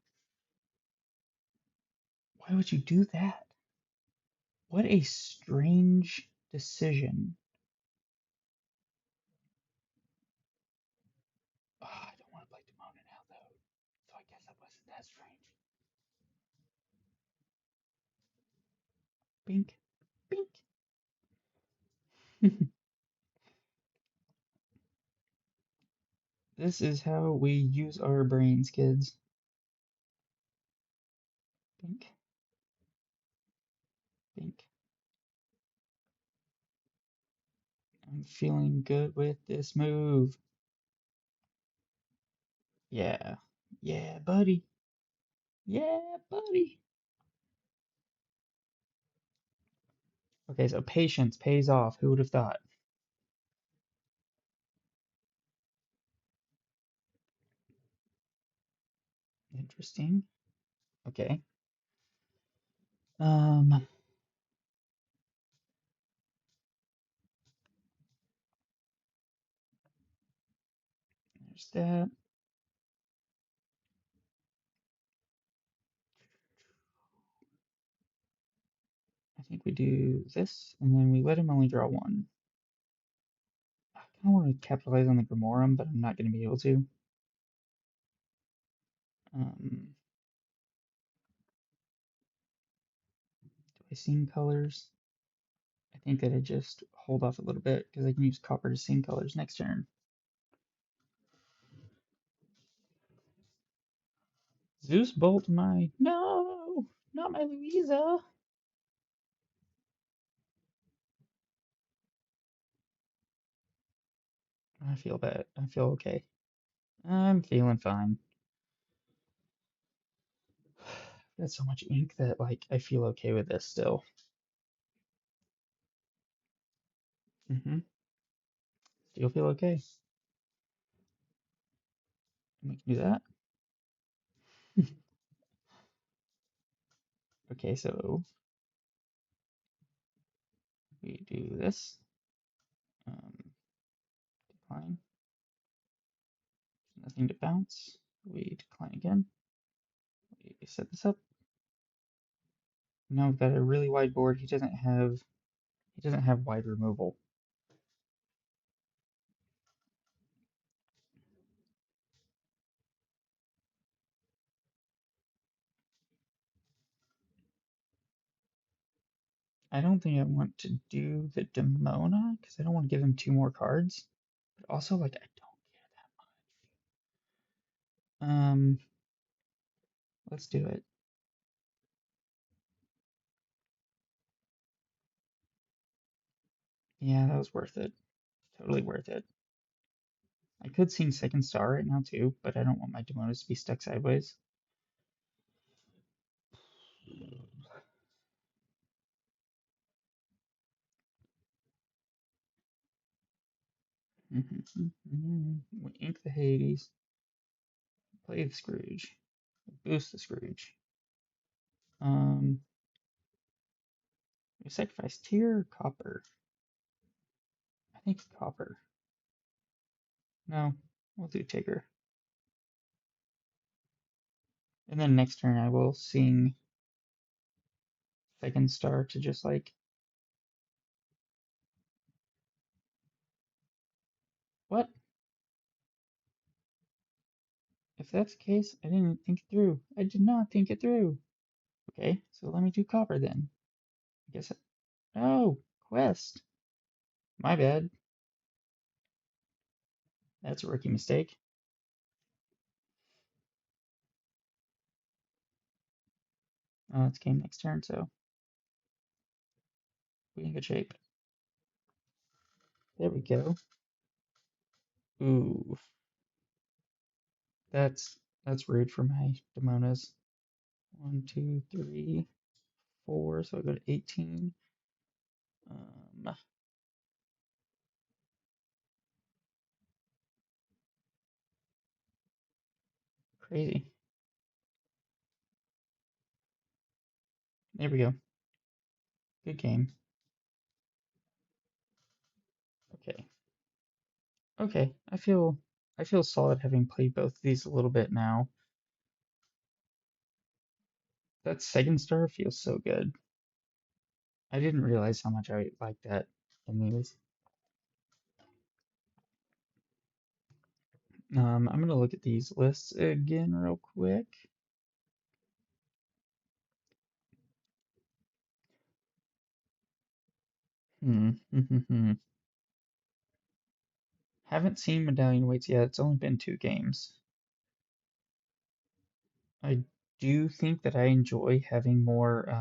Why would you do that? What a strange decision. Oh, I don't want to play Demona now, though. So I guess that wasn't that strange. Bink, bink. This is how we use our brains, kids. Bink, bink. I'm feeling good with this move. Yeah. Yeah, buddy. Yeah, buddy. Okay, so patience pays off. Who would have thought? Interesting. Okay. Um, there's that. I think we do this, and then we let him only draw one. I kind of want to capitalize on the Grimorum, but I'm not going to be able to. Do I sing colors? I think that I just hold off a little bit because I can use copper to sing colors next turn. Zeus Bolt my... No! Not my Louisa! I feel bad. I feel okay. I'm feeling fine. I've got so much ink that, like, I feel okay with this still. Still feel okay. We can do that. Okay, so we do this. Decline. Nothing to bounce. We decline again. We set this up. Now we've got a really wide board. He doesn't have wide removal. I don't think I want to do the Demona because I don't want to give him two more cards. But also, like, I don't care that much. Let's do it. Yeah, that was worth it. Totally worth it. I could sing Second Star right now too, but I don't want my Demonas to be stuck sideways. We ink the Hades, play the Scrooge, boost the Scrooge. We sacrifice tier or copper? I think copper. No, we'll do Tigger. And then next turn I will sing Second Star to just like, what? If that's the case, I didn't think it through. I did not think it through. Okay, so let me do copper then. I guess. Oh, quest. My bad. That's a rookie mistake. It's game next turn, so we in good shape. There we go. Ooh, that's rude for my Demonas. 1, 2, 3, 4. So I go to 18. Um, Crazy. There we go. Good game. Okay. Okay. I feel solid having played both of these a little bit now. That second star feels so good. I didn't realize how much I liked that in these. I'm gonna look at these lists again real quick. Haven't seen Medallion Weights yet. It's only been 2 games. I do think that I enjoy having more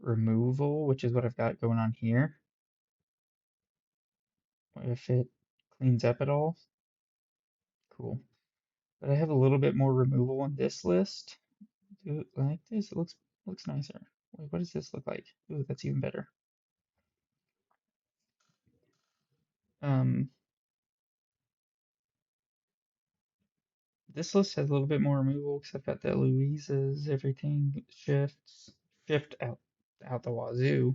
removal, which is what I've got going on here. If it cleans up at all, cool. but I have a little bit more removal on this list. Do it like this. It looks nicer. Wait, what does this look like? Ooh, that's even better. Um, this list has a little bit more removal because I've got the Louisa's, everything shift out the wazoo.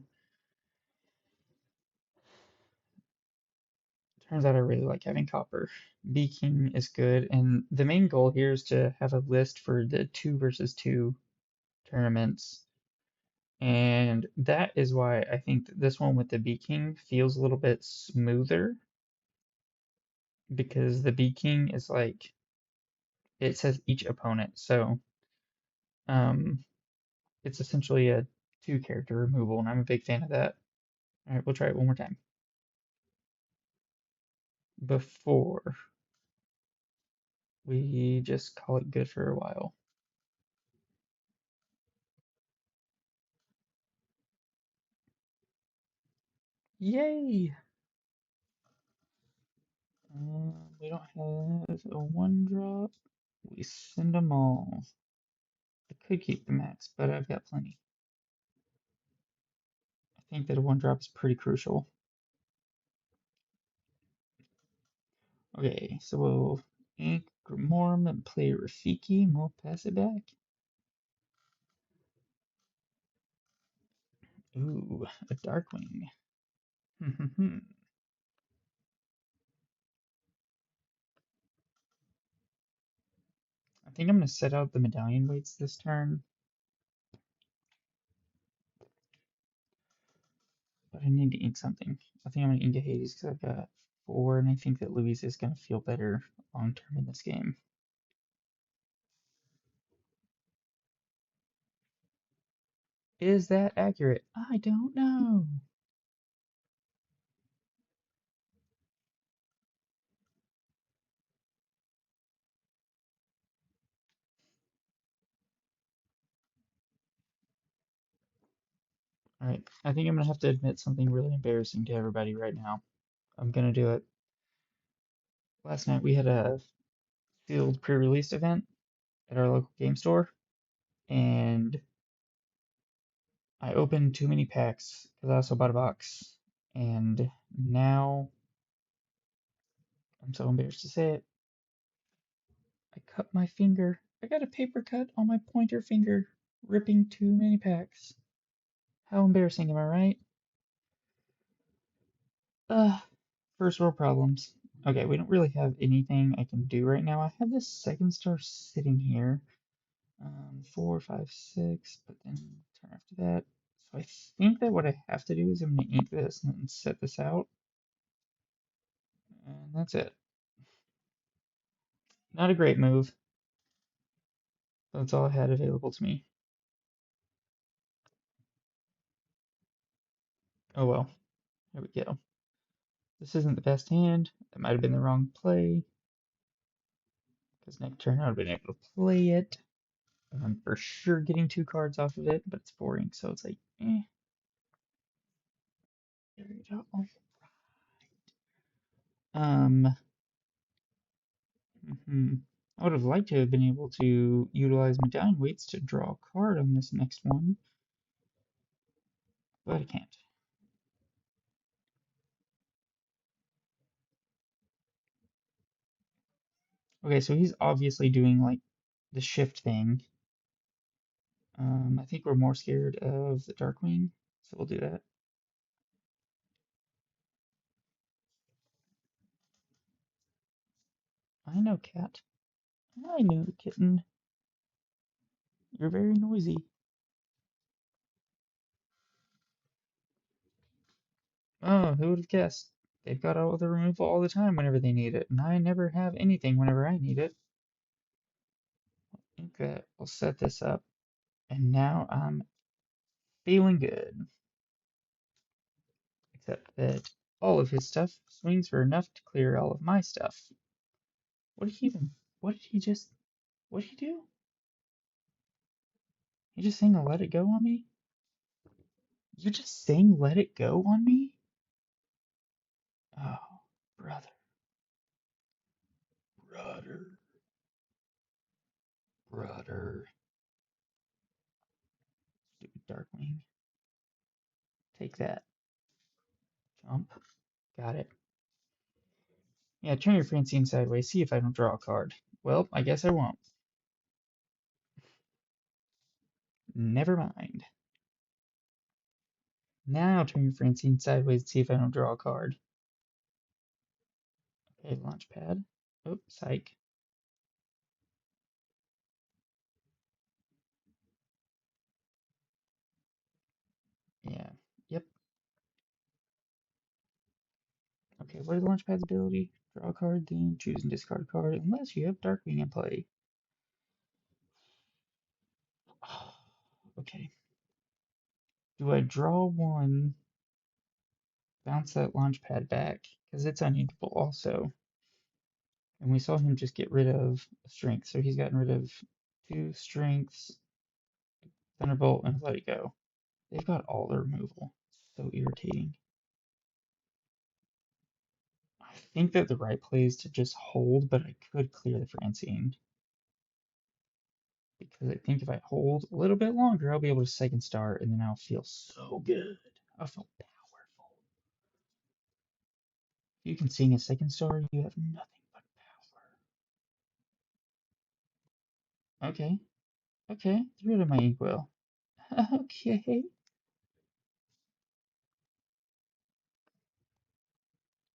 Turns out I really like having copper. B King is good, and the main goal here is to have a list for the 2 versus 2 tournaments. And that is why I think that this one with the B King feels a little bit smoother because the B King is like it says each opponent. So um it's essentially a 2 character removal, and I'm a big fan of that. All right, we'll try it one more time. Before we just call it good for a while. Yay! We don't have a 1-drop. We send them all. I could keep the max, but I've got plenty. I think that a 1-drop is pretty crucial. Okay, so we'll ink Grimorum and play Rafiki, and we'll pass it back. Ooh, a Darkwing. I think I'm going to set out the medallion weights this turn, but I need to ink something. I think I'm going to ink a Hades because I've got 4, and I think that Louise is going to feel better long term in this game. Is that accurate? I don't know. All right, I think I'm going to have to admit something really embarrassing to everybody right now. I'm going to do it. Last night we had a sealed pre-release event at our local game store, and I opened too many packs because I also bought a box, and now I'm so embarrassed to say it. I cut my finger. I got a paper cut on my pointer finger, ripping too many packs. How embarrassing, am I right? First world problems. Okay, we don't really have anything I can do right now. I have this second star sitting here. 4, 5, 6, but then turn after that. So I think that what I have to do is I'm going to ink this and then set this out. And that's it. Not a great move. That's all I had available to me. Oh well. There we go. This isn't the best hand. That might have been the wrong play. Because next turn I would have been able to play it. And I'm for sure getting 2 cards off of it, but it's boring, so it's like, eh. There we go. Um, I would have liked to have been able to utilize medallion weights to draw a card on this next one, but I can't. Okay, so he's obviously doing like the shift thing. I think we're more scared of the Darkwing, so we'll do that. I know, cat. I know, kitten. You're very noisy. Oh, who would have guessed? They've got all the removal all the time whenever they need it, and I never have anything whenever I need it. Okay, I'll set this up, and now I'm feeling good. Except that all of his stuff swings for enough to clear all of my stuff. What did he even? What did he do? He just saying let it go on me? You're just saying let it go on me? Oh, brother. Brother. Take that. Jump. Got it. Yeah, turn your Francine sideways. See if I don't draw a card. Well, I guess I won't. Never mind. Now turn your Francine sideways and see if I don't draw a card. Okay, launch pad. Oh, psych. Yeah. Yep. Okay, what is Launchpad's ability? Draw a card, then choose and discard a card unless you have Darkwing in play. Okay. Do I draw one, bounce that Launchpad back? Because it's unusable also. And we saw him just get rid of strength, so he's gotten rid of 2 strengths, Thunderbolt, and Let It Go. They've got all their removal. So irritating. I think that the right play is to just hold, but I could clear the Francine. Because I think if I hold a little bit longer, I'll be able to second star, and then I'll feel so good. I'll feel powerful. If you can sing a second star, you have nothing but power. Okay, okay, get rid of my inkwell. Okay.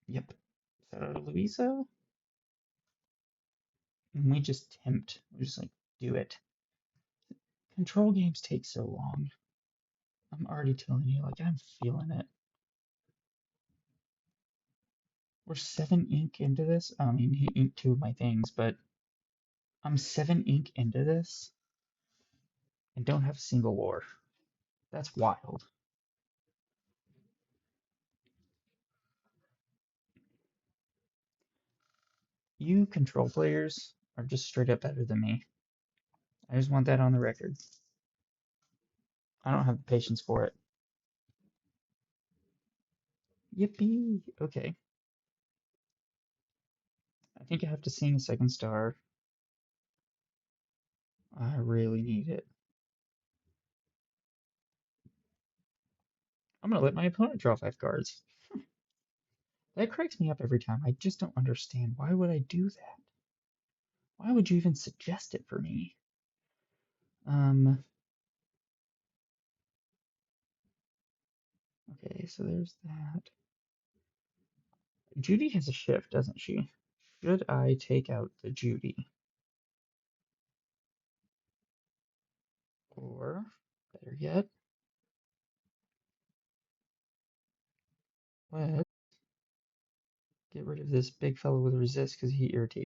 Yep. Set out Louisa, and we just tempt. We're just like, do it. Control games take so long. I'm already telling you, like, I'm feeling it. We're 7 ink into this. I mean, he inked 2 of my things, but I'm 7 ink into this and don't have a single lore. That's wild. You control players are just straight up better than me. I just want that on the record. I don't have the patience for it. Yippee! Okay. I think I have to sing a second star. I really need it. I'm gonna let my opponent draw 5 cards. That cracks me up every time. I just don't understand. Why would I do that? Why would you even suggest it for me? Okay, so there's that. Judy has a shift, doesn't she? Should I take out the Judy? Or, better yet, let's get rid of this big fellow with resist because he irritates.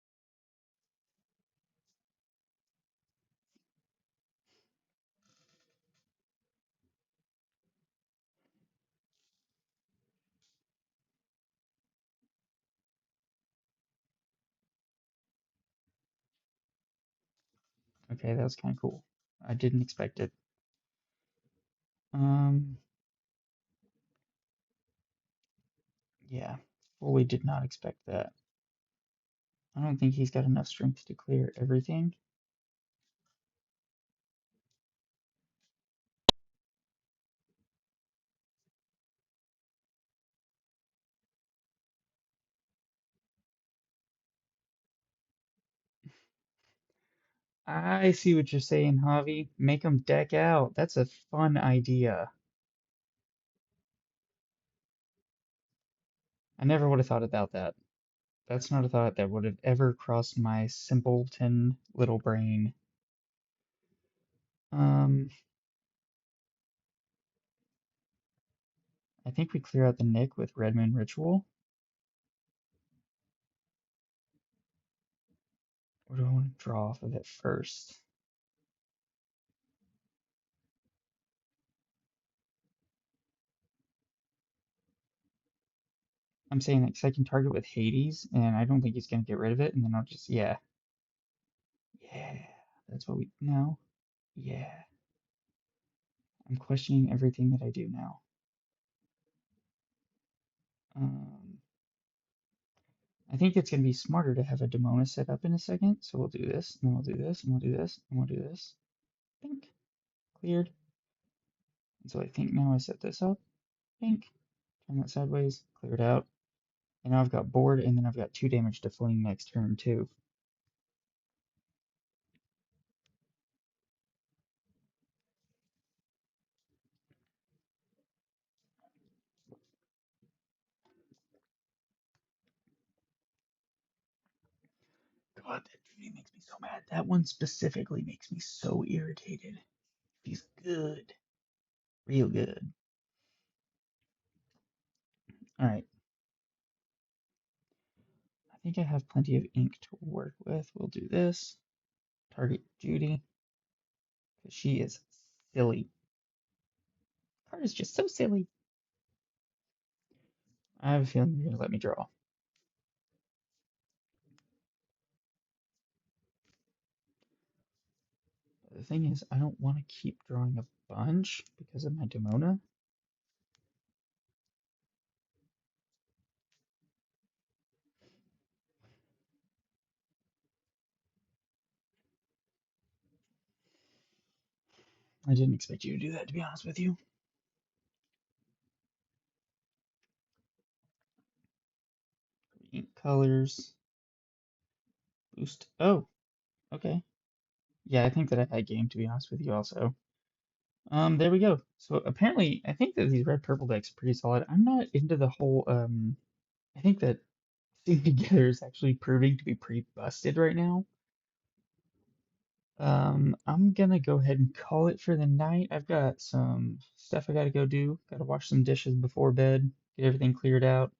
Okay, that was kind of cool. I didn't expect it. Yeah, fully did not expect that. I don't think he's got enough strength to clear everything. I see what you're saying, Javi. Make him deck out. That's a fun idea. I never would have thought about that. That's not a thought that would have ever crossed my simpleton little brain. I think we clear out the Nick with Red Moon Ritual. Or do I want to draw off of it first? I'm saying that because I can target with Hades, and I don't think he's going to get rid of it, and then I'll just, yeah. Yeah, that's what we, no. Yeah. I'm questioning everything that I do now. I think it's going to be smarter to have a Demona set up in a second, so we'll do this, and then we'll do this, and we'll do this, and we'll do this. Pink. Cleared. And so I think now I set this up. Pink. Turn that sideways. Clear it out. And now I've got board, and then I've got 2 damage to fling next turn, too. God, that Judy makes me so mad. That one specifically makes me so irritated. She's good. Real good. Alright. I think I have plenty of ink to work with. We'll do this. Target Judy. Because she is silly. Card is just so silly. I have a feeling you're going to let me draw. The thing is, I don't want to keep drawing a bunch because of my Demona. I didn't expect you to do that, to be honest with you. Ink colors. Boost. Oh, okay. Yeah, I think that I had game, to be honest with you, also. There we go. So apparently, I think that these red-purple decks are pretty solid. I'm not into the whole, I think that Seeing Together is actually proving to be pretty busted right now. I'm gonna go ahead and call it for the night. I've got some stuff I gotta go do. Gotta wash some dishes before bed, get everything cleared out.